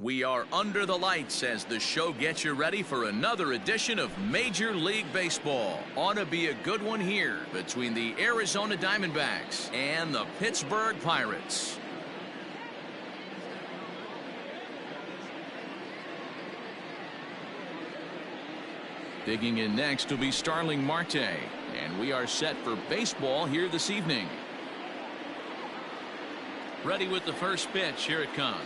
We are under the lights as the show gets you ready for another edition of Major League Baseball. Ought to be a good one here between the Arizona Diamondbacks and the Pittsburgh Pirates. Digging in next will be Starling Marte, and we are set for baseball here this evening. Ready with the first pitch. Here it comes.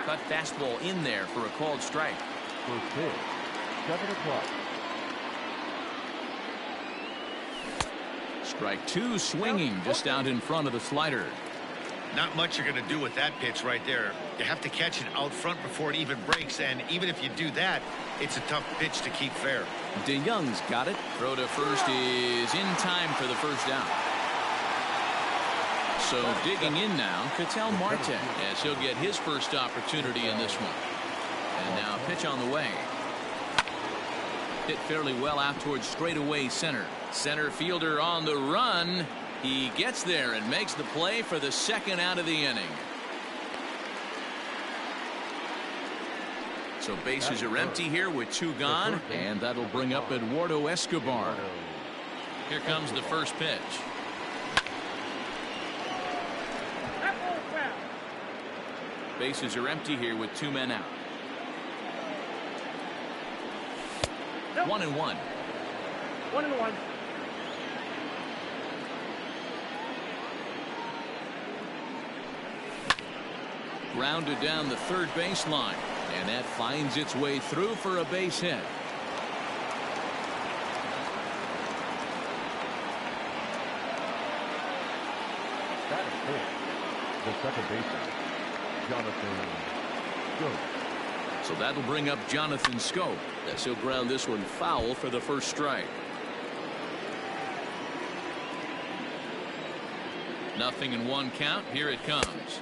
Cut fastball in there for a called strike. First pitch, 7 o'clock. Strike two, swinging just out in front of the slider. Not much you're going to do with that pitch right there. You have to catch it out front before it even breaks, and even if you do that, it's a tough pitch to keep fair. DeYoung's got it. Throw to first is in time for the first down. So digging in now, Ketel Marte, as he'll get his first opportunity in this one. And now pitch on the way. Hit fairly well out towards straightaway center. Center fielder on the run. He gets there and makes the play for the second out of the inning. So bases are empty here with two gone, and that'll bring up Eduardo Escobar. Here comes the first pitch. Bases are empty here with two men out. 1-1. 1-1. Grounded down the third baseline, and that finds its way through for a base hit. That is it. The second baseman, Jonathan Schoop. So that'll bring up Jonathan Schoop, as he'll ground this one foul for the first strike. 0-1 count. Here it comes.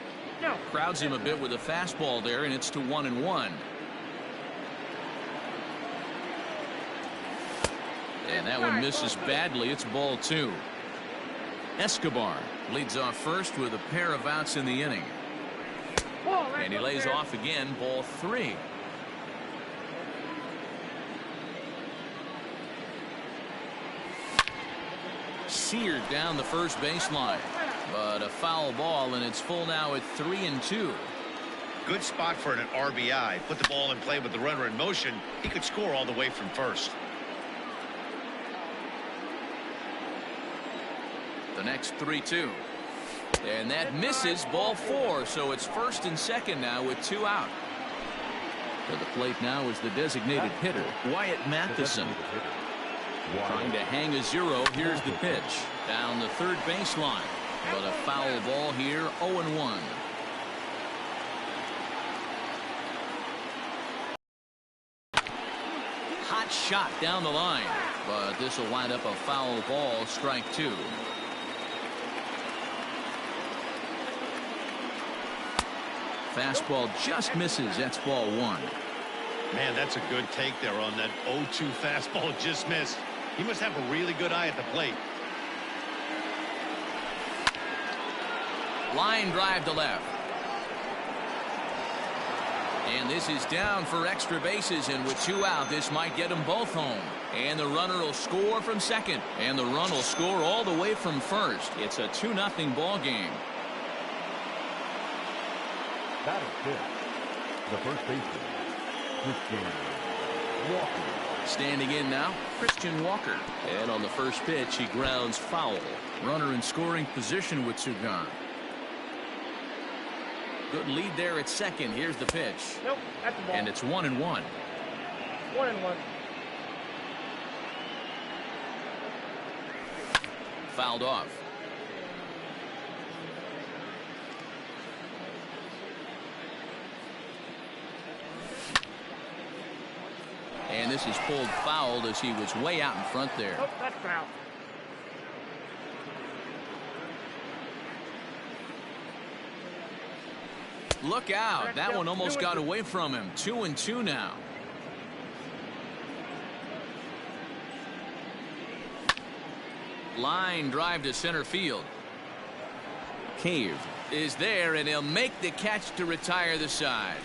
Crowds him a bit with a fastball there, and it's to 1-1. And that one misses badly. It's ball two. Escobar leads off first with a pair of outs in the inning. And he lays off again, ball three. Seared down the first baseline. But a foul ball, and it's full now at 3-2. Good spot for an RBI. Put the ball in play with the runner in motion. He could score all the way from first. The next 3-2. And that misses, ball four. So it's first and second now with two out. To the plate now is the designated hitter, Wyatt Matheson. Trying to hang a zero. Here's the pitch. Down the third baseline. But a foul ball here, 0-1. Hot shot down the line. But this will wind up a foul ball, strike two. Fastball just misses. That's ball one. Man, that's a good take there on that 0-2 fastball just missed. He must have a really good eye at the plate. Line drive to left. And this is down for extra bases, and with two out, this might get them both home. And the runner will score from second, and the run will score all the way from first. It's a 2-0 ball game. That is it. The first baseman, Christian Walker. Standing in now, Christian Walker. And on the first pitch, he grounds foul. Runner in scoring position with two gone. Good lead there at second. Here's the pitch. Nope, that's the ball. And it's 1-1. 1-1. Fouled off. And this is pulled fouled as he was way out in front there. Nope, that's foul. Look out. That one almost got away from him. 2-2 now. Line drive to center field. Cave is there, and he'll make the catch to retire the side.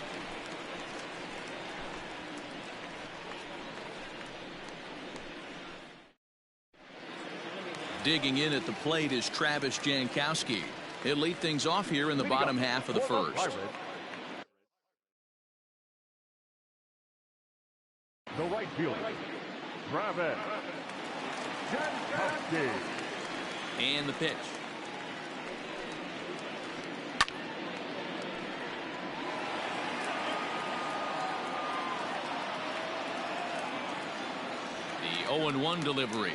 Digging in at the plate is Travis Jankowski. He'll lead things off here in the bottom half of the first. The right fielder, Travis Jankowski. And the pitch. The 0-1 delivery.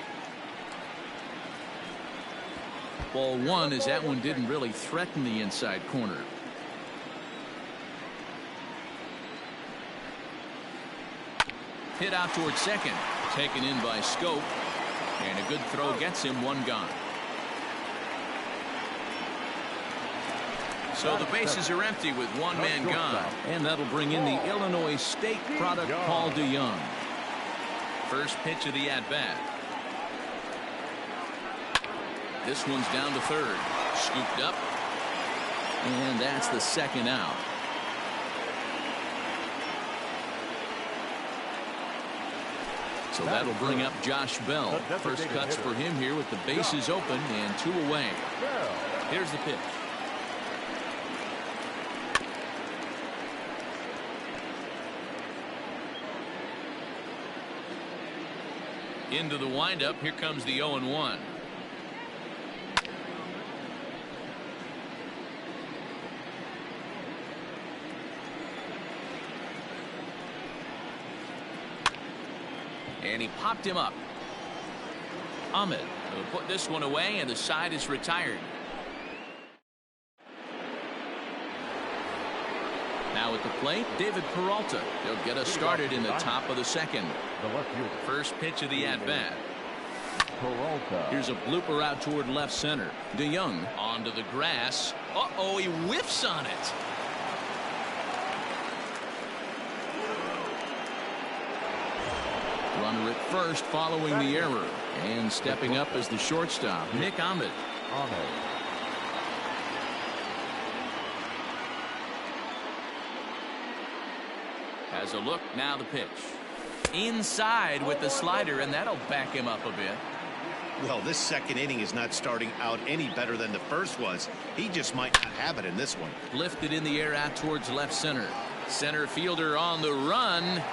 Ball one, as that one didn't really threaten the inside corner. Hit out towards second. Taken in by Scope. And a good throw gets him one gone. So the bases are empty with one man gone. And that'll bring in the Illinois State product, Paul DeYoung. First pitch of the at-bat. This one's down to third. Scooped up. And that's the second out. So that'll bring up Josh Bell. First cuts for him here with the bases open and 2 away. Here's the pitch. Into the windup. Here comes the 0-1. And he popped him up. Ahmed will put this one away, and the side is retired. Now at the plate, David Peralta. He'll get us started in the top of the second. First pitch of the at-bat. Here's a blooper out toward left center. DeYoung onto the grass. Uh-oh, he whiffs on it. Runner at first following the error. And stepping up as the shortstop, Nick Ahmed. Has a look, now the pitch. Inside with the slider, and that'll back him up a bit. Well, this second inning is not starting out any better than the first was. He just might not have it in this one. Lifted in the air out towards left center. Center fielder on the run.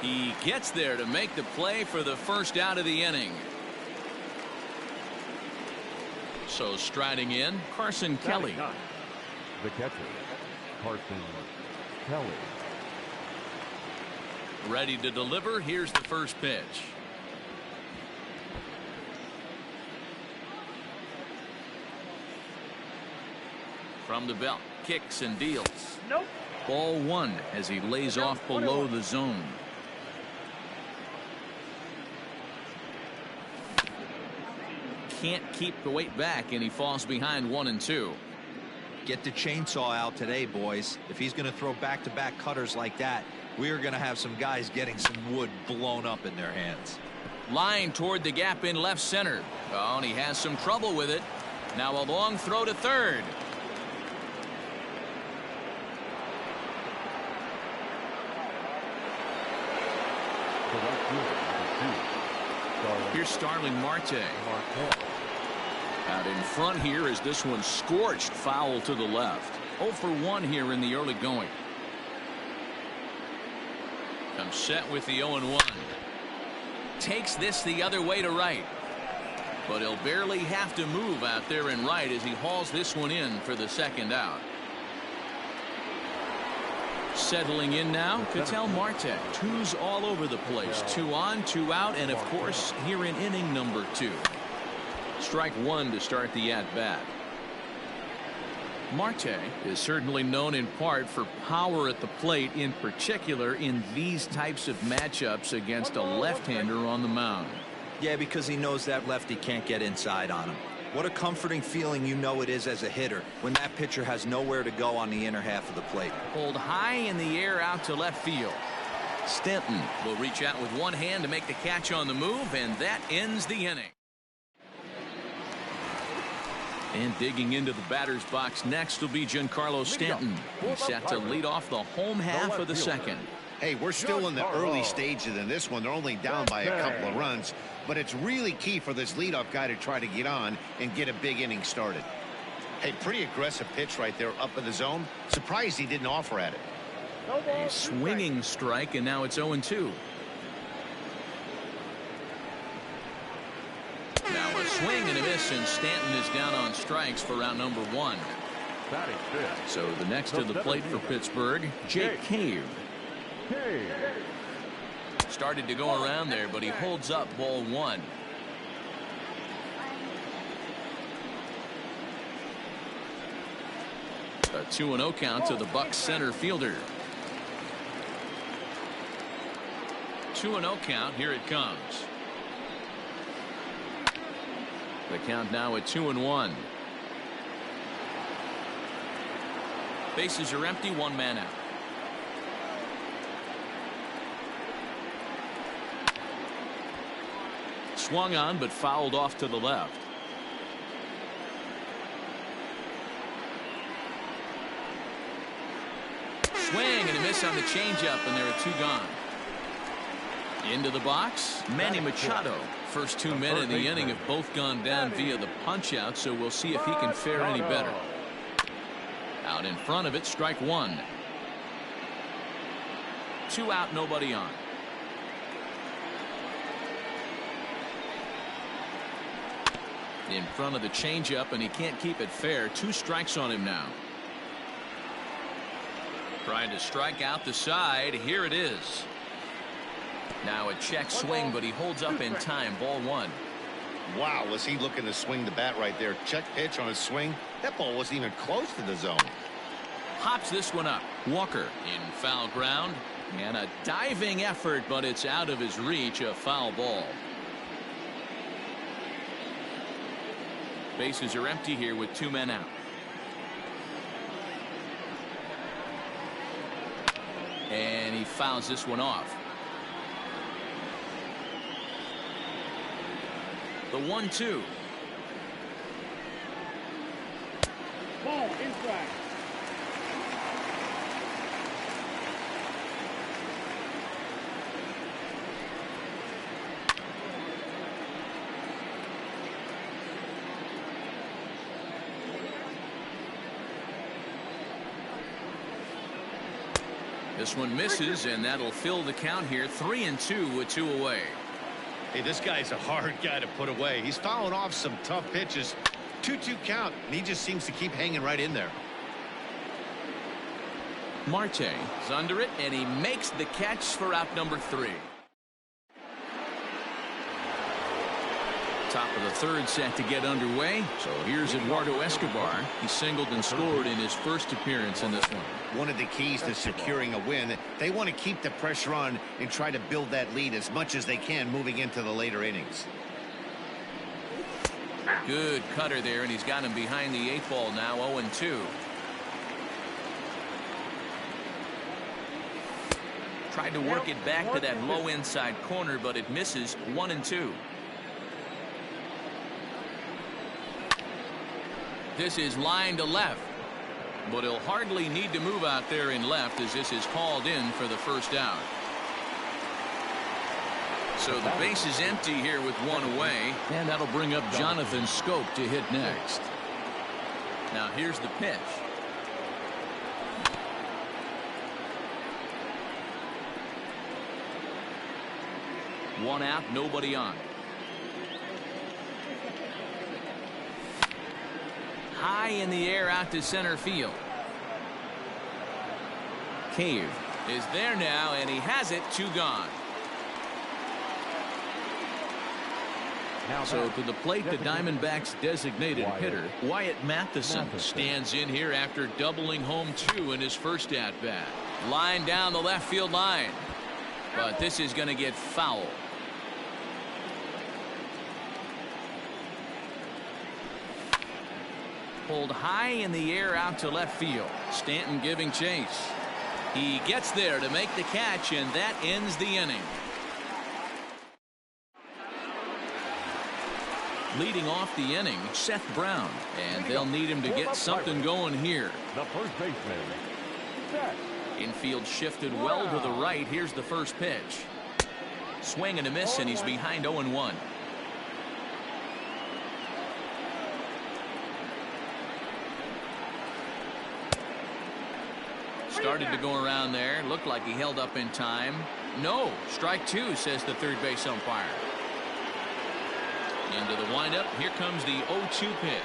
He gets there to make the play for the first out of the inning. So striding in, Carson Kelly. The catcher, Carson Kelly. Ready to deliver. Here's the first pitch. From the belt, kicks and deals. Nope. Ball one as he lays off below the zone. Can't keep the weight back, and he falls behind 1-2. Get the chainsaw out today, boys. If he's going to throw back-to-back cutters like that, we are going to have some guys getting some wood blown up in their hands. Line toward the gap in left center. Oh, and he has some trouble with it. Now a long throw to third. Here's Starling Marte. Out in front here as this one scorched foul to the left. 0 for 1 here in the early going. Comes set with the 0-1. Takes this the other way to right. But he'll barely have to move out there in right as he hauls this one in for the second out. Settling in now, Ketel Marte. 2's all over the place. 2 on, 2 out, and of course here in inning number 2. Strike 1 to start the at-bat. Marte is certainly known in part for power at the plate, in particular in these types of matchups against a left-hander on the mound. Yeah, because he knows that lefty can't get inside on him. What a comforting feeling you know it is as a hitter when that pitcher has nowhere to go on the inner half of the plate. Pulled high in the air out to left field. Stanton will reach out with one hand to make the catch on the move, and that ends the inning. And digging into the batter's box next will be Giancarlo Stanton. He's set to lead off the home half of the second. Hey, we're still in the early stages in this one. They're only down by a couple of runs, but it's really key for this leadoff guy to try to get on and get a big inning started. Hey, pretty aggressive pitch right there up in the zone. Surprised he didn't offer at it. A swinging strike, and now it's 0-2. Now a swing and a miss, and Stanton is down on strikes for round number 1. So the next to the plate for Pittsburgh, Jake Cave. Started to go around there, but he holds up ball 1. A 2-0 count to the Bucs center fielder. 2-0 count. Here it comes. The count now at 2-1. Bases are empty. 1 man out. Swung on, but fouled off to the left. Swing and a miss on the changeup, and there are 2 gone. Into the box, Manny Machado. First 2 men in the inning have both gone down via the punch-out, so we'll see if he can fare any better. Out in front of it, strike 1. 2 out, nobody on. In front of the changeup, and he can't keep it fair. 2 strikes on him now. Trying to strike out the side. Here it is. Now a check swing, but he holds up in time. Ball 1. Wow, was he looking to swing the bat right there. Check pitch on his swing. That ball wasn't even close to the zone. Hops this one up. Walker in foul ground. And a diving effort, but it's out of his reach. A foul ball. Bases are empty here with 2 men out. And he fouls this one off. The 1-2. Ball inside. This one misses, and that'll fill the count here. 3-2 with 2 away. Hey, this guy's a hard guy to put away. He's fouling off some tough pitches. 2-2 count, and he just seems to keep hanging right in there. Marte is under it, and he makes the catch for out number 3. Top of the 3rd set to get underway. So here's Eduardo Escobar. He singled and scored in his first appearance in this one. One of the keys to securing a win, they want to keep the pressure on and try to build that lead as much as they can moving into the later innings. Good cutter there, and he's got him behind the 8 ball now. 0-2. Tried to work it back to that low inside corner, but it misses. 1-2. This is line to left, but he'll hardly need to move out there in left as this is called in for the first out. So the base is empty here with 1 away, and that'll bring up Jonathan Scope to hit next. Now here's the pitch. One out, nobody on. High in the air out to center field. Cave is there now, and he has it. 2 gone. So to the plate, the Diamondbacks designated hitter Wyatt Matheson stands in here after doubling home 2 in his first at bat. Line down the left field line, but this is going to get foul. Pulled high in the air out to left field. Stanton giving chase. He gets there to make the catch, and that ends the inning. Leading off the inning, Seth Brown, and they'll need him to get something going here. The first baseman, Seth. Infield shifted well to the right. Here's the first pitch. Swing and a miss, and he's behind 0-1. Started to go around there. Looked like he held up in time. No. Strike two, says the third base umpire. Into the windup. Here comes the 0-2 pitch.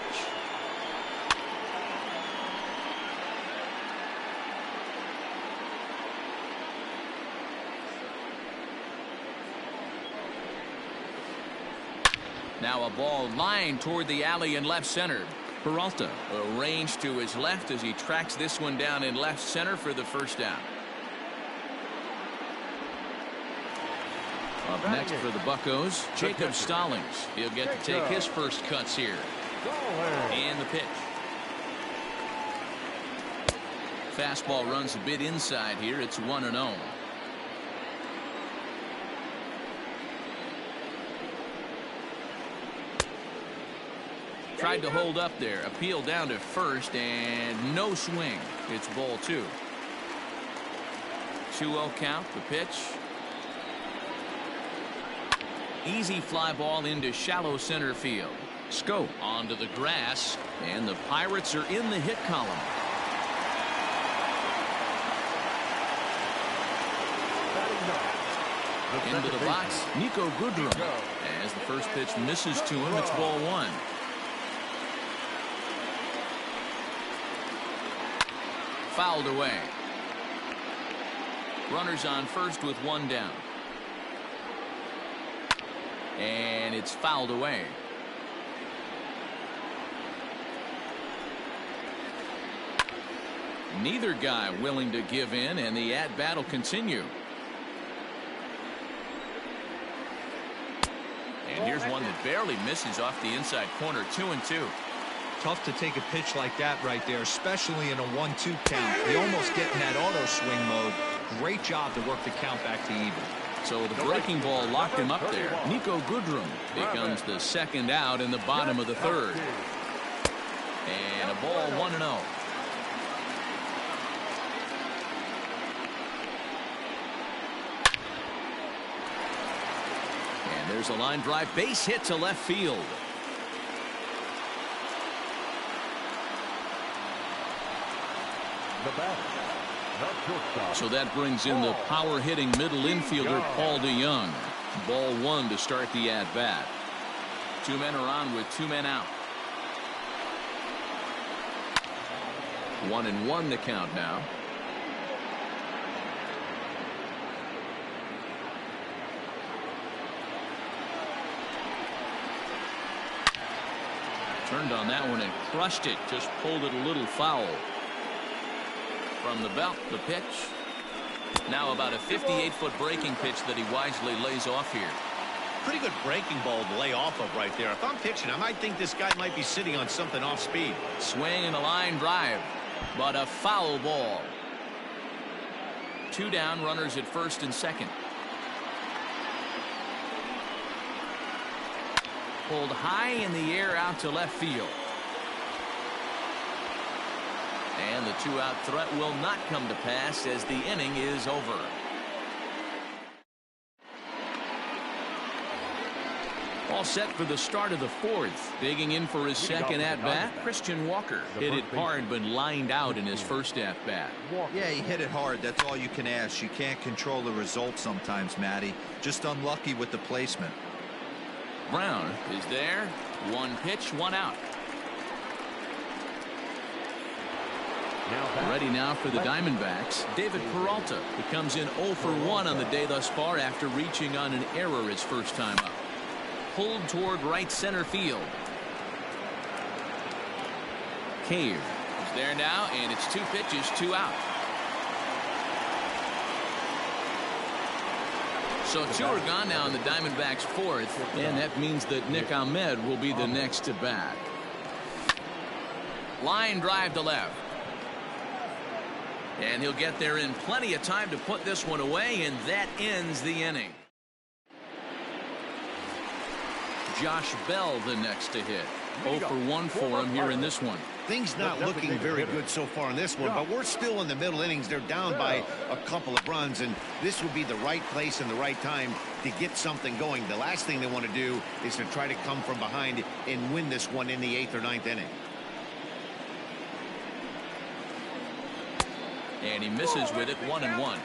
Now a ball lined toward the alley in left center. Peralta arranged to his left as he tracks this one down in left center for the first down. Up next for the Buccos, Jacob Stallings. He'll get to take his first cuts here. And the pitch. Fastball runs a bit inside here. It's 1-0. Tried to hold up there. Appeal down to first, and no swing. It's ball two. 2-0 count. The pitch. Easy fly ball into shallow center field. Scope onto the grass, and the Pirates are in the hit column. Into the box, Nico Goodrum. As the first pitch misses to him, it's ball one. Fouled away. Runners on first with one down. And it's fouled away. Neither guy willing to give in, and the at-bat will continue. And here's one that barely misses off the inside corner. 2-2. Tough to take a pitch like that right there, especially in a 1-2 count. You almost get in that auto swing mode. Great job to work the count back to even. So the breaking ball locked him up there. Nico Goodrum becomes the second out in the bottom of the third. And a ball 1-0. And there's a line drive, base hit to left field. So that brings in the power hitting middle infielder Paul DeYoung. Ball one to start the at bat. Two men are on with two men out. 1-1 to count now. Turned on that one and crushed it. Just pulled it a little foul. From the belt, the pitch. Now about a 58-foot breaking pitch that he wisely lays off here. Pretty good breaking ball to lay off of right there. If I'm pitching, I might think this guy might be sitting on something off speed. Swing and a line drive, but a foul ball. Two down, runners at first and second. Pulled high in the air out to left field. And the two-out threat will not come to pass as the inning is over. All set for the start of the fourth. Digging in for his second at-bat, Christian Walker. Hit it hard but lined out in his first at-bat. Yeah, he hit it hard. That's all you can ask. You can't control the result sometimes, Matty. Just unlucky with the placement. Brown is there. One pitch, one out. Ready now for the Diamondbacks. David Peralta, who comes in 0 for 1 on the day thus far after reaching on an error his first time up. Pulled toward right center field. Cave is there now, and it's two pitches, two out. So two are gone now in the Diamondbacks' fourth, and that means that Nick Ahmed will be the next to bat. Line drive to left. And he'll get there in plenty of time to put this one away, and that ends the inning. Josh Bell the next to hit. 0 for 1 for him here in this one. Things not looking very good so far in this one, but we're still in the middle innings. They're down by a couple of runs, and this would be the right place and the right time to get something going. The last thing they want to do is to try to come from behind and win this one in the 8th or 9th inning. And he misses with it, 1-1.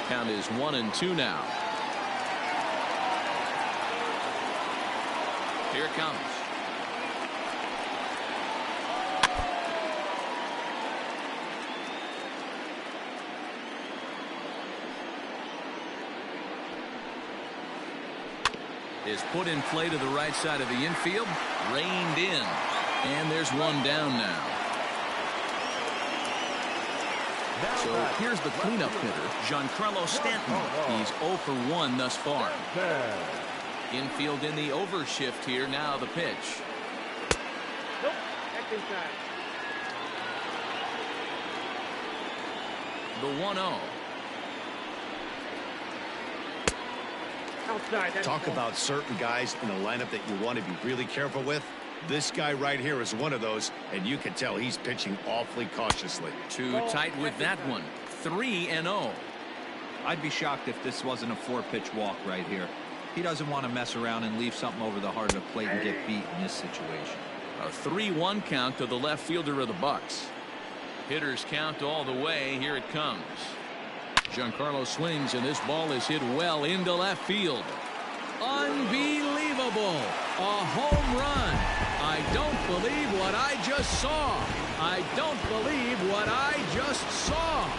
Count is 1-2 now. Here it comes. Is put in play to the right side of the infield, reined in, and there's one down now. So here's the cleanup hitter, Giancarlo Stanton. He's 0 for 1 thus far. Infield in the overshift here. Now the pitch. Nope. Back inside. The 1-0. Outside. Talk about certain guys in the lineup that you want to be really careful with. This guy right here is one of those, and you can tell he's pitching awfully cautiously. Too tight with that one. 3-0. I'd be shocked if this wasn't a 4-pitch walk right here. He doesn't want to mess around and leave something over the heart of the plate and get beat in this situation. A 3-1 count to the left fielder of the Bucks. Hitters count all the way. Here it comes. Giancarlo swings, and this ball is hit well into left field. Unbelievable. A home run. I don't believe what I just saw. I don't believe what I just saw.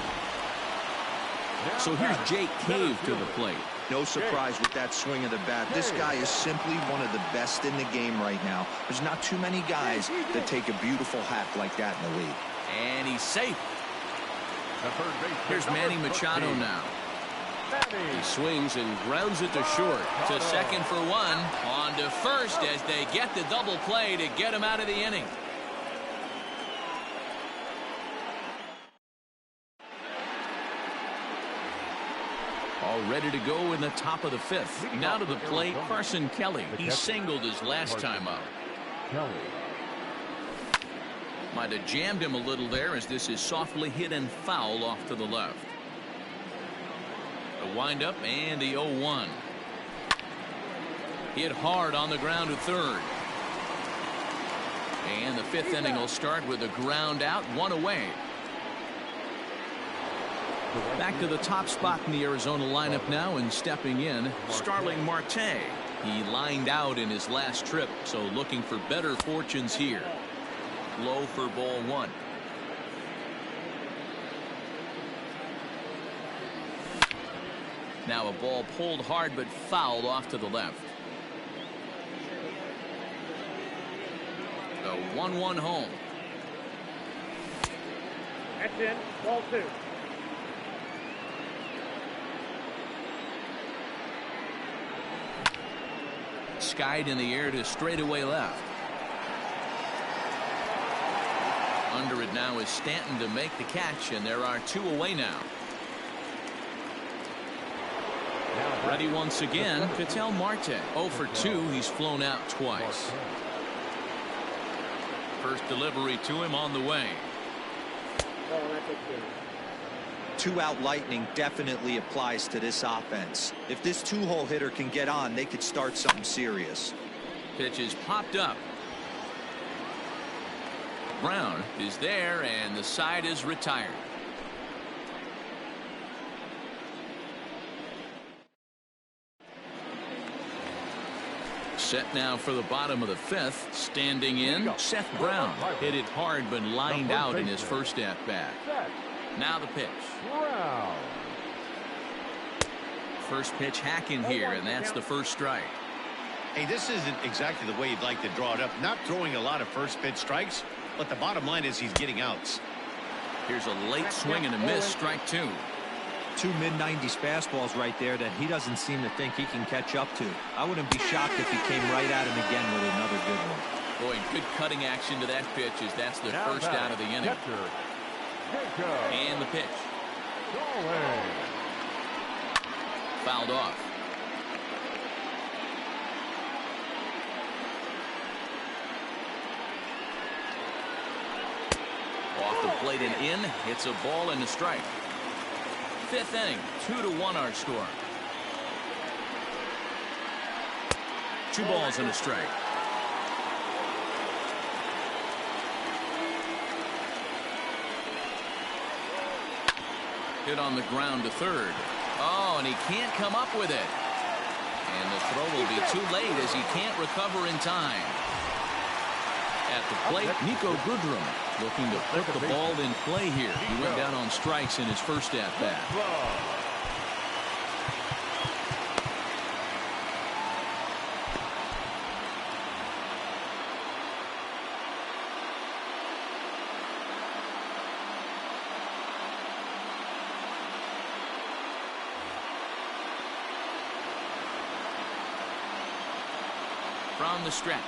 So here's Jake Cave to the plate. No surprise with that swing of the bat. This guy is simply one of the best in the game right now. There's not too many guys that take a beautiful hack like that in the league. And he's safe. Here's Manny Machado now. He swings and grounds it to short. To second for one. On to first as they get the double play to get him out of the inning. All ready to go in the top of the 5th. Now to the plate, Carson Kelly. He singled his last time up. Might have jammed him a little there as this is softly hit and foul off to the left. The windup and the 0-1. Hit hard on the ground to third. And the 5th inning will start with a ground out, 1 away. Back to the top spot in the Arizona lineup now, and stepping in, Starling Marte. He lined out in his last trip, so looking for better fortunes here. Low for ball 1. Now a ball pulled hard but fouled off to the left. The 1-1 home. That's in. Ball 2. Skied in the air to straightaway left. Under it now is Stanton to make the catch, and there are 2 away now. Ready once again, Ketel Marte. 0 for 2. He's flown out twice. First delivery to him on the way. Oh, that's it. 2-out lightning definitely applies to this offense. If this 2-hole hitter can get on, they could start something serious. Pitch is popped up. Brown is there, and the side is retired. Set now for the bottom of the 5th. Standing in, Seth Brown. Hit it hard but lined out in his first at-bat. Now the pitch. First pitch hacking here, and that's the first strike. Hey, this isn't exactly the way you'd like to draw it up. Not throwing a lot of first pitch strikes, but the bottom line is he's getting outs. Here's a late swing and a miss, strike 2. 2 mid-90s fastballs right there that he doesn't seem to think he can catch up to. I wouldn't be shocked if he came right at him again with another good one. Boy, good cutting action to that pitch as that's the first out of the inning. And the pitch. Going. Fouled off. Off the plate and in. It's a ball and a strike. Fifth inning, 2-1 our score. 2 balls and a strike. Hit on the ground to third. Oh, and he can't come up with it. And the throw will be too late as he can't recover in time. At the plate, Nico Goodrum looking to put the ball in play here. He went down on strikes in his first at-bat. From the stretch.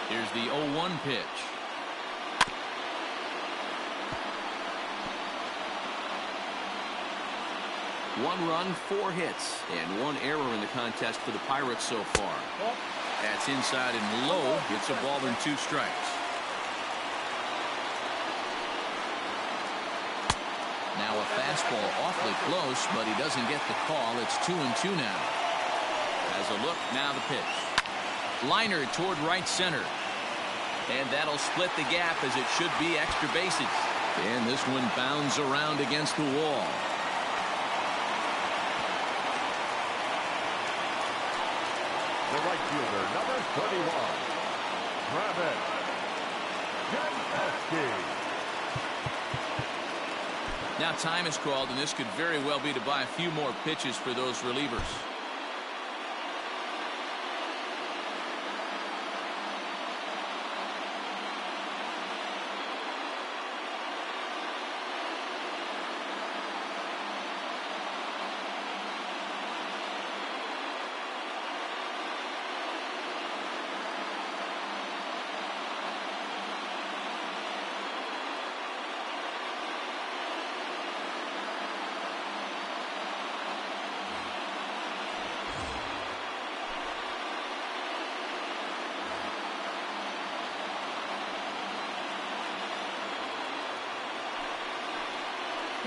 Here's the 0-1 pitch. One run, 4 hits, and 1 error in the contest for the Pirates so far. That's inside and low. It's a ball and 2 strikes. Now a fastball awfully close, but he doesn't get the call. It's 2-2 now. As a look, now the pitch. Liner toward right center. And that'll split the gap as it should be extra bases. And this one bounds around against the wall. The right fielder, number 31, Travis Jankowski. Now time is called, and this could very well be to buy a few more pitches for those relievers.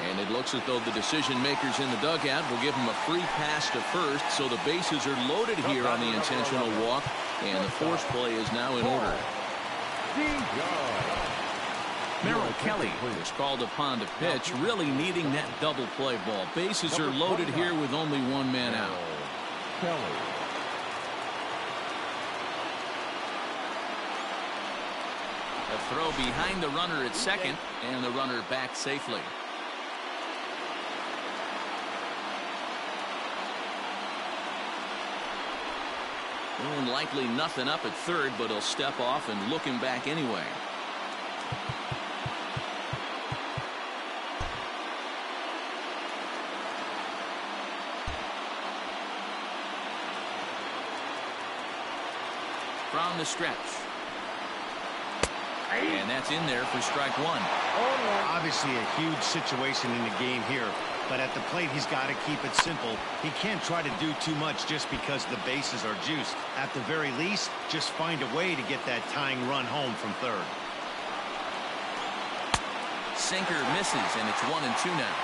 And it looks as though the decision makers in the dugout will give him a free pass to first, so the bases are loaded here on the intentional walk, and the force play is now in order. Merrill Kelly was called upon to pitch, really needing that double play ball. Bases are loaded here with only 1 man out. A throw behind the runner at second, and the runner back safely. And likely nothing up at third, but he'll step off and look him back anyway. From the stretch. And that's in there for strike 1. Obviously a huge situation in the game here, but at the plate he's got to keep it simple. He can't try to do too much just because the bases are juiced. At the very least, just find a way to get that tying run home from third. Sinker misses, and it's 1-2 now.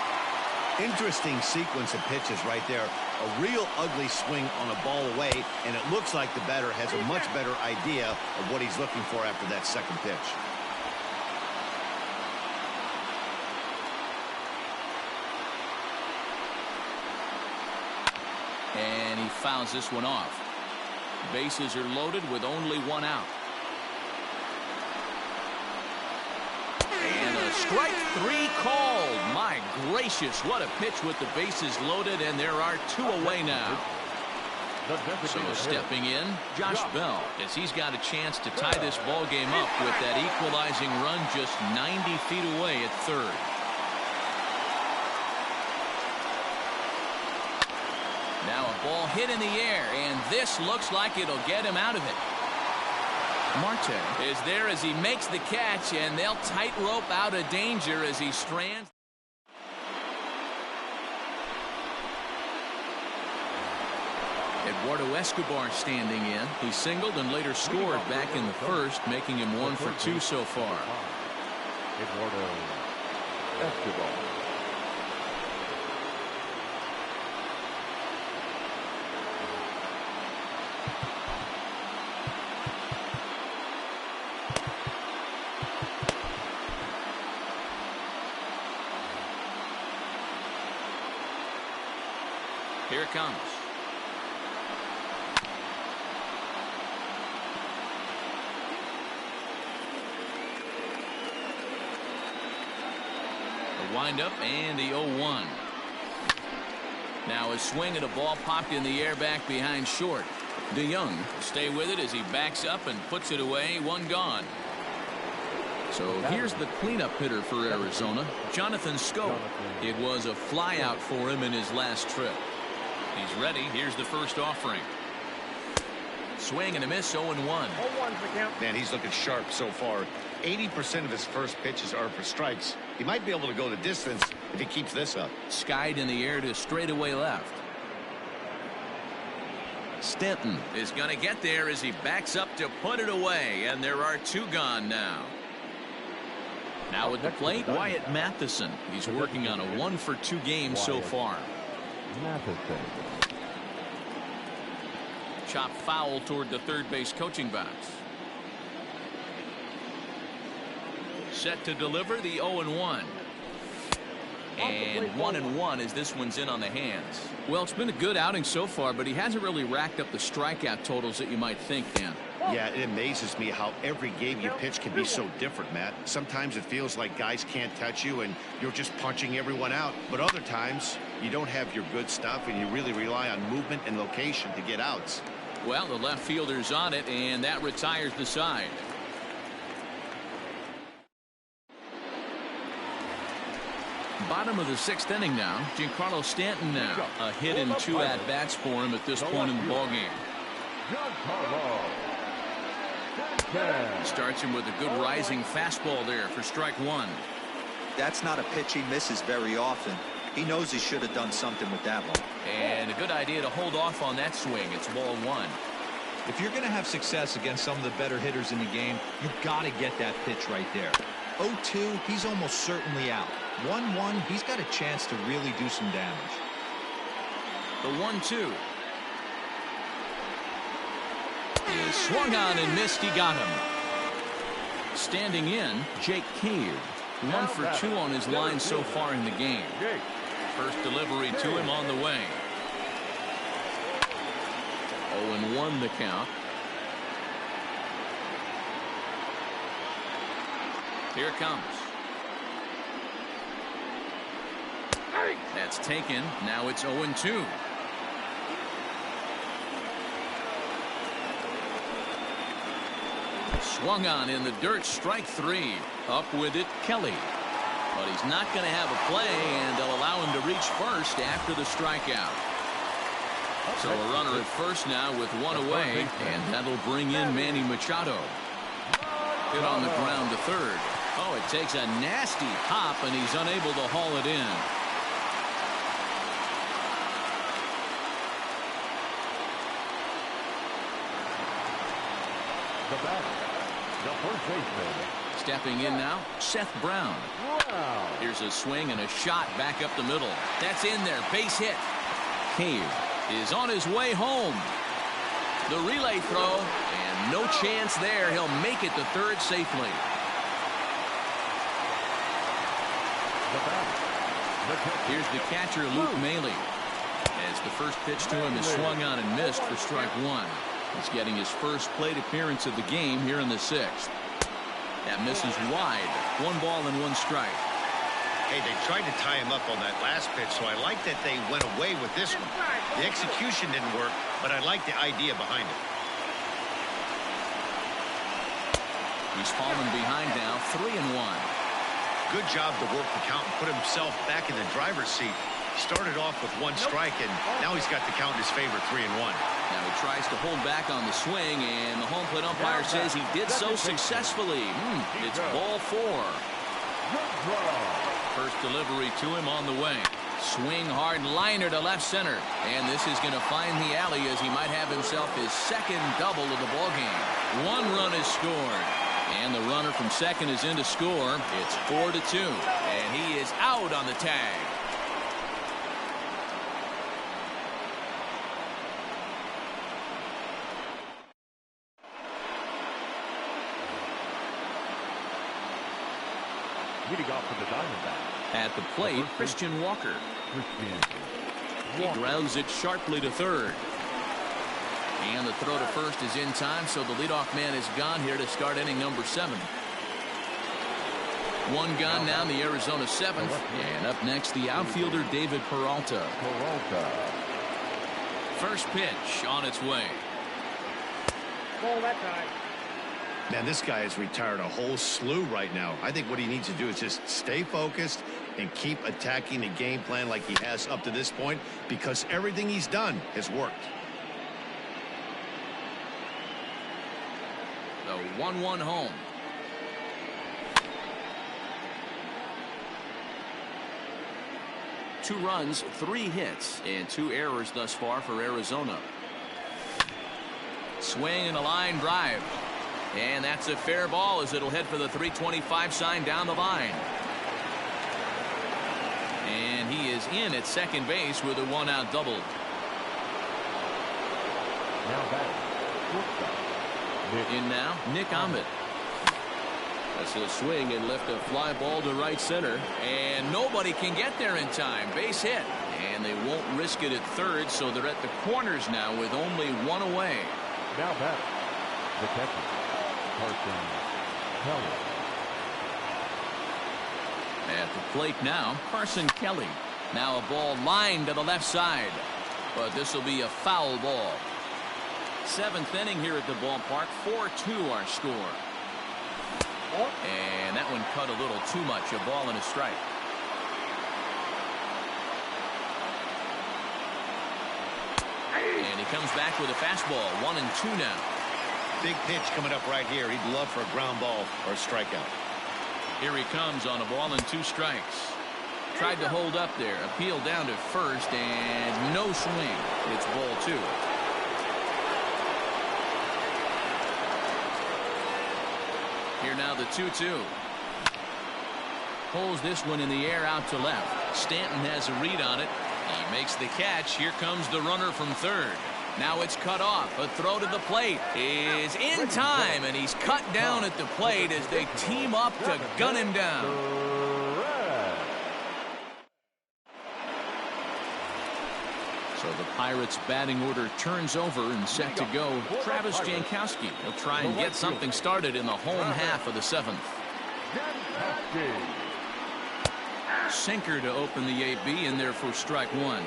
Interesting sequence of pitches right there. A real ugly swing on a ball away, and it looks like the batter has a much better idea of what he's looking for after that second pitch. And he fouls this one off. Bases are loaded with only 1 out. And a strike 3 called. My gracious, what a pitch with the bases loaded, and there are 2 away now. So stepping in, Josh Bell, as he's got a chance to tie this ball game up with that equalizing run just 90 feet away at third. Now a ball hit in the air, and this looks like it'll get him out of it. Marte is there as he makes the catch, and they'll tightrope out of danger as he strands. Eduardo Escobar standing in. He singled and later scored back in the first, making him 1 for 2 so far. Eduardo Escobar. Here it comes. The windup and the 0-1. Now a swing at a ball popped in the air back behind short. DeYoung will stay with it as he backs up and puts it away. 1 gone. So here's the cleanup hitter for Arizona, Jonathan Schoop. It was a fly out for him in his last trip. He's ready. Here's the first offering. Swing and a miss. 0-1. 0-1 for count. Man, he's looking sharp so far. 80% of his first pitches are for strikes. He might be able to go the distance if he keeps this up. Skied in the air to straightaway left. Stanton is going to get there as he backs up to put it away, and there are 2 gone now. Now at the plate, Wyatt Matheson. He's working on a 1 for 2 game so far. Chop foul toward the third base coaching box. Set to deliver the 0-1. And 1-1 as this one's in on the hands. Well, it's been a good outing so far, but he hasn't really racked up the strikeout totals that you might think, Dan. Yeah, it amazes me how every game you pitch can be so different, Matt. Sometimes it feels like guys can't touch you and you're just punching everyone out. But other times you don't have your good stuff and you really rely on movement and location to get outs. Well, the left fielder's on it, and that retires the side. Bottom of the 6th inning now. Giancarlo Stanton now. A hit and 2 at-bats for him at this point in the ballgame. Starts him with a good rising fastball there for strike 1. That's not a pitch he misses very often. He knows he should have done something with that one. And a good idea to hold off on that swing. It's ball 1. If you're going to have success against some of the better hitters in the game, you've got to get that pitch right there. 0-2, he's almost certainly out. 1-1, he's got a chance to really do some damage. The 1-2 is swung on and missed. He got him. Standing in, Jake Cave. 1 for 2 on his line so far in the game. First delivery to him on the way. 0-1 the count. Here it comes. That's taken. Now it's 0-2. Swung on in the dirt. Strike 3. Up with it, Kelly. But he's not going to have a play, and they'll allow him to reach first after the strikeout. So a runner at first now with 1 away, and that'll bring in Manny Machado. Hit on the ground to third. Oh, it takes a nasty hop, and he's unable to haul it in. The batter, the first baseman. Stepping in now, Seth Brown. Here's a swing and a shot back up the middle. That's in there. Base hit. Cave is on his way home. The relay throw, and no chance there. He'll make it to third safely. Here's the catcher, Luke Maile. As the first pitch to him is swung on and missed for strike 1. He's getting his first plate appearance of the game here in the 6th. That misses wide. 1 ball and 1 strike. Hey, they tried to tie him up on that last pitch, so I like that they went away with this one. The execution didn't work, but I like the idea behind it. He's fallen behind now, 3-1. Good job to work the count and put himself back in the driver's seat. Started off with one strike, and now he's got the count in his favor, 3-1. Now he tries to hold back on the swing, and the home plate umpire says he did so successfully. It's ball 4. First delivery to him on the way. Swing hard liner to left center, and this is going to find the alley as he might have himself his second double of the ball game. 1 run is scored, and the runner from second is in to score. It's 4-2, and he is out on the tag. Leading off for the Diamondbacks. At the plate, Christian Walker. He grounds it sharply to third. And the throw to first is in time, so the leadoff man is gone here to start inning number 7. 1 gone now in the Arizona 7th. And up next, the outfielder David Peralta. First pitch on its way. Ball that time. Man, this guy has retired a whole slew right now. I think what he needs to do is just stay focused and keep attacking the game plan like he has up to this point, because everything he's done has worked. The 1-1 home. Two runs, 3 hits, and 2 errors thus far for Arizona. Swing and a line drive. And that's a fair ball as it'll head for the 325 sign down the line. And he is in at second base with a 1-out double. In now, Nick Ahmed. That's a swing and lift a fly ball to right center. And nobody can get there in time. Base hit. And they won't risk it at third, so they're at the corners now with only 1 away. Now back, the catcher, Carson Kelly. At the plate now, Carson Kelly. Now a ball lined to the left side. But this will be a foul ball. 7th inning here at the ballpark. 4-2 our score. And that one cut a little too much. A ball and a strike. And he comes back with a fastball. 1-2 now. Big pitch coming up right here. He'd love for a ground ball or a strikeout. Here he comes on a ball and 2 strikes. Tried to hold up there. Appeal down to first and no swing. It's ball 2. Here now the 2-2. Pulls this one in the air out to left. Stanton has a read on it. He makes the catch. Here comes the runner from third. Now it's cut off. A throw to the plate is in time, and he's cut down at the plate as they team up to gun him down. So the Pirates batting order turns over and set to go. Travis Jankowski will try and get something started in the home half of the 7th. Sinker to open the AB in there for strike 1.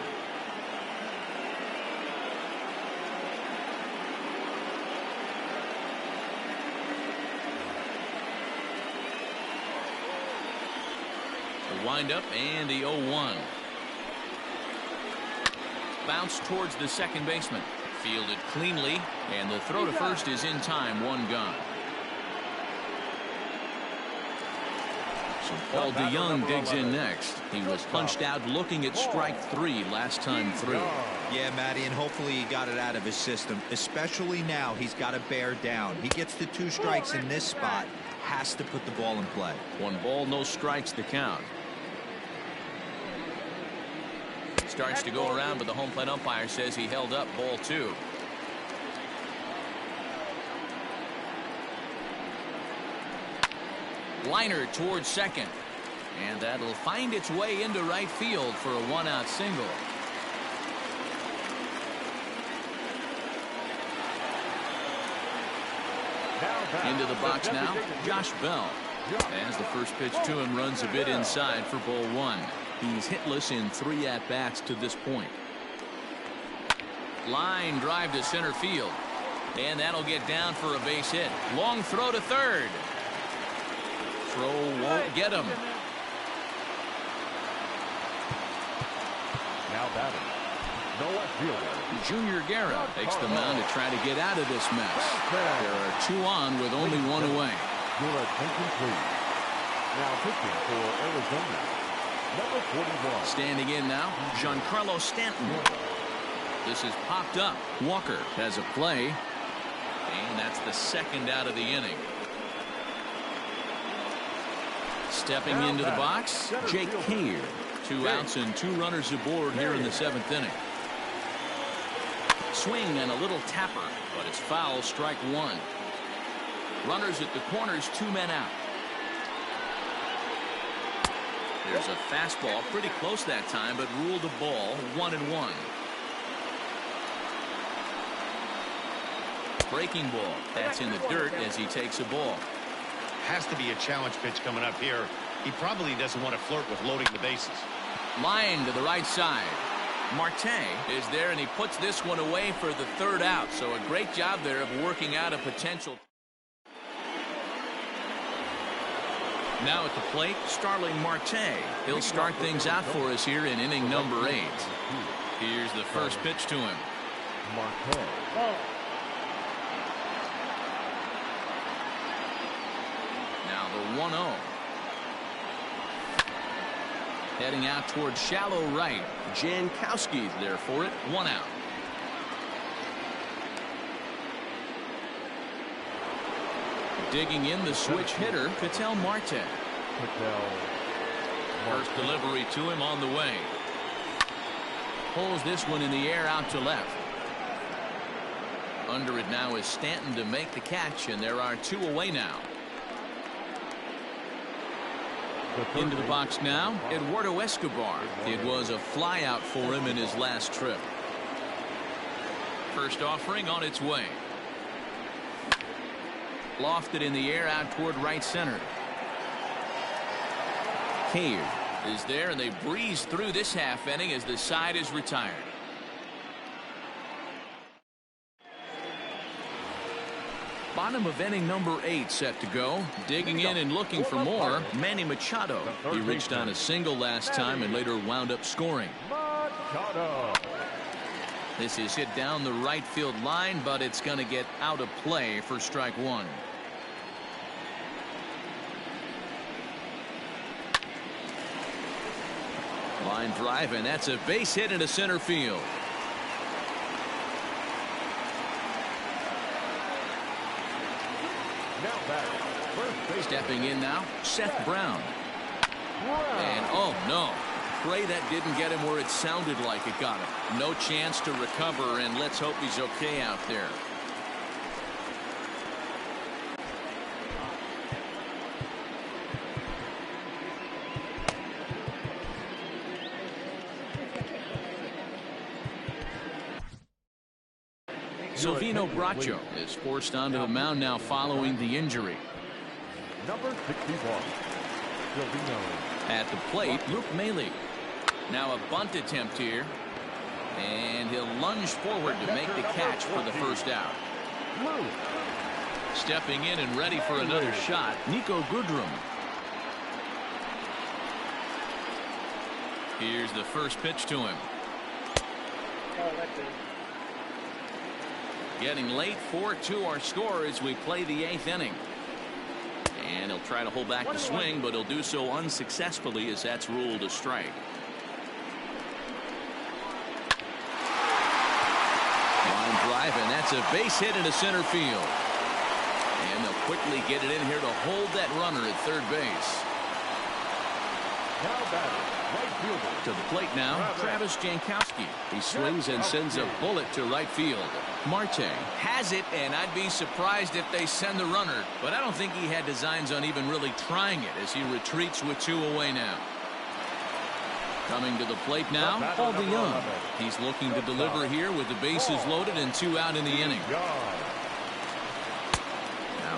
The windup and the 0-1. Bounce towards the second baseman. Fielded cleanly, and the throw to first is in time. 1 gone. So Paul DeYoung digs in next. He was punched out looking at strike 3 last time through. Yeah, Matty, and hopefully he got it out of his system. Especially now, he's got to bear down. He gets the 2 strikes in this spot. Has to put the ball in play. 1 ball, no strikes to count. Starts to go around, but the home plate umpire says he held up ball 2. Liner towards second, and that'll find its way into right field for a 1-out single. Into the box now, Josh Bell. As the first pitch to him runs a bit inside for ball 1. He's hitless in 3 at-bats to this point. Line drive to center field. And that'll get down for a base hit. Long throw to third. Throw won't get him. batter, no left fielder. Junior Guerra takes the mound to try to get out of this mess. There are 2 on with only 1 away. Your attention, please. Now pitching for Arizona, number 41. Standing in now, Giancarlo Stanton. This is popped up. Walker has a play, and that's the 2nd out of the inning. Stepping into the box, Jake Cave. 2 outs and 2 runners aboard here in the 7th inning. Swing and a little tapper, but it's foul, strike 1. Runners at the corners, 2 men out. There's a fastball, pretty close that time, but ruled a ball, 1-1. Breaking ball, that's in the dirt as he takes a ball. Has to be a challenge pitch coming up here. He probably doesn't want to flirt with loading the bases. Line to the right side. Marte is there, and he puts this one away for the 3rd out. So a great job there of working out a potential. Now at the plate, Starling Marte. He'll start things out for us here in inning number 8. Here's the first pitch to him. Marte. Now the 1-0. Heading out towards shallow right. Jankowski's there for it. 1 out. Digging in the switch hitter, Ketel Marte. First delivery to him on the way. Pulls this one in the air out to left. Under it now is Stanton to make the catch, and there are 2 away now. Into the box now, Eduardo Escobar. It was a fly out for him in his last trip. First offering on its way. Lofted in the air out toward right center. Cave is there, and they breeze through this half inning as the side is retired. Bottom of inning number 8 set to go. Digging in and looking for more, Manny Machado. He reached on a single last time and later wound up scoring. This is hit down the right field line, but it's going to get out of play for strike 1. Line drive, and that's a base hit into center field. Stepping in now, Seth Brown. And oh no, pray that didn't get him where it sounded like it got him. No chance to recover, and let's hope he's okay out there. Silvino Bracho is forced onto the mound now following the injury. Number 61, Silvino. At the plate, Luke Maile. Now a bunt attempt here. And he'll lunge forward to make the catch for the first out. Stepping in and ready for another shot, Nico Goodrum. Here's the first pitch to him. Getting late, 4-2 our score as we play the 8th inning. And he'll try to hold back the swing, but he'll do so unsuccessfully as that's ruled a strike. Line drive, and that's a base hit into center field. And they'll quickly get it in here to hold that runner at third base. Now batting, right fielder. To the plate now, Travis Jankowski. He swings and sends a bullet to right field. Marte has it, and I'd be surprised if they send the runner, but I don't think he had designs on even really trying it as he retreats with 2 away now. Coming to the plate now, Paul DeYoung. He's looking to deliver here with the bases loaded and 2 out in the inning. Now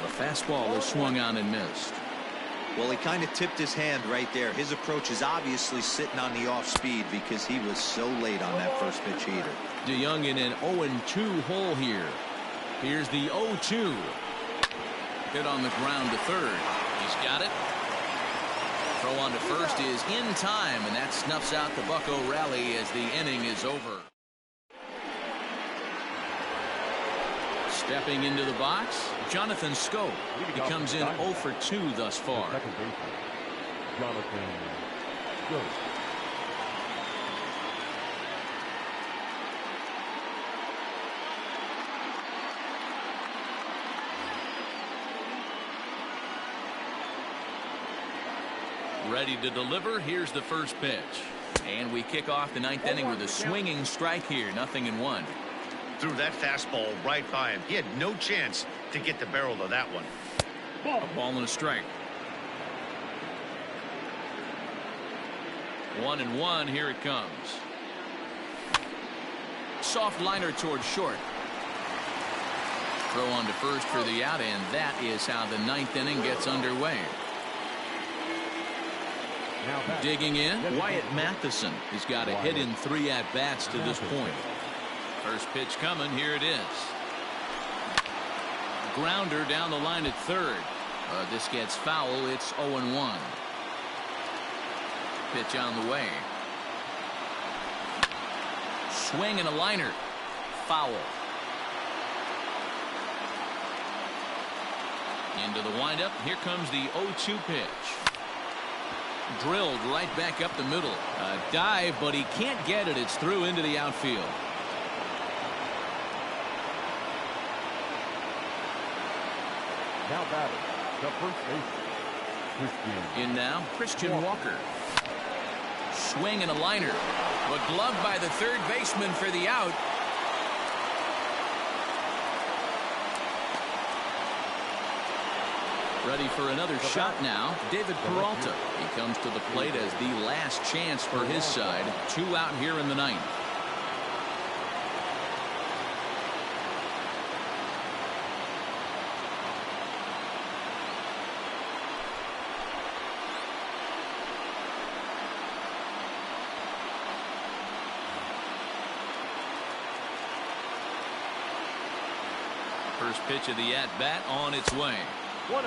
the fastball is swung on and missed. Well, he kind of tipped his hand right there. His approach is obviously sitting on the off speed because he was so late on that first pitch heater. DeYoung in an 0-2 hole here. Here's the 0-2. Hit on the ground to third. He's got it. Throw on to first is in time, and that snuffs out the Bucco rally as the inning is over. Stepping into the box, Jonathan Scope. He comes in 0 for 2 thus far. Second baseman, Jonathan Scope. Ready to deliver. Here's the first pitch. And we kick off the 9th inning with a swinging strike here. 0-1. Threw that fastball right by him. He had no chance to get the barrel of that one. A ball and a strike. 1-1. Here it comes. Soft liner towards short. Throw on to first for the out, and that is how the 9th inning gets underway. Digging in, Wyatt Matheson has got a hit in 3 at-bats to this point. First pitch coming, here it is. Grounder down the line at third. This gets foul, it's 0-1. Pitch on the way. Swing and a liner. Foul. Into the windup, here comes the 0-2 pitch. Drilled right back up the middle. A dive, but he can't get it. It's through into the outfield. Now batting, the first baseman, Christian. In now, Christian Walker. Swing and a liner, but gloved by the third baseman for the out. Ready for another shot now. David Peralta. He comes to the plate as the last chance for his side. 2 out here in the 9th. First pitch of the at-bat on its way. 1-0.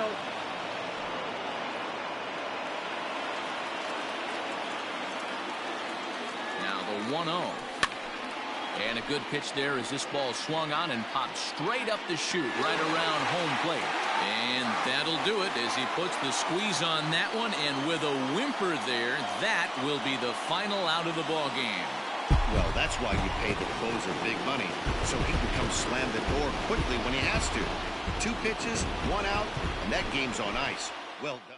Now the 1-0. And a good pitch there as this ball swung on and popped straight up the chute right around home plate. And that'll do it as he puts the squeeze on that one, and with a whimper there, that will be the final out of the ball game. Well, that's why you pay the closer big money, so he can come slam the door quickly when he has to. 2 pitches, 1 out, and that game's on ice. Well done.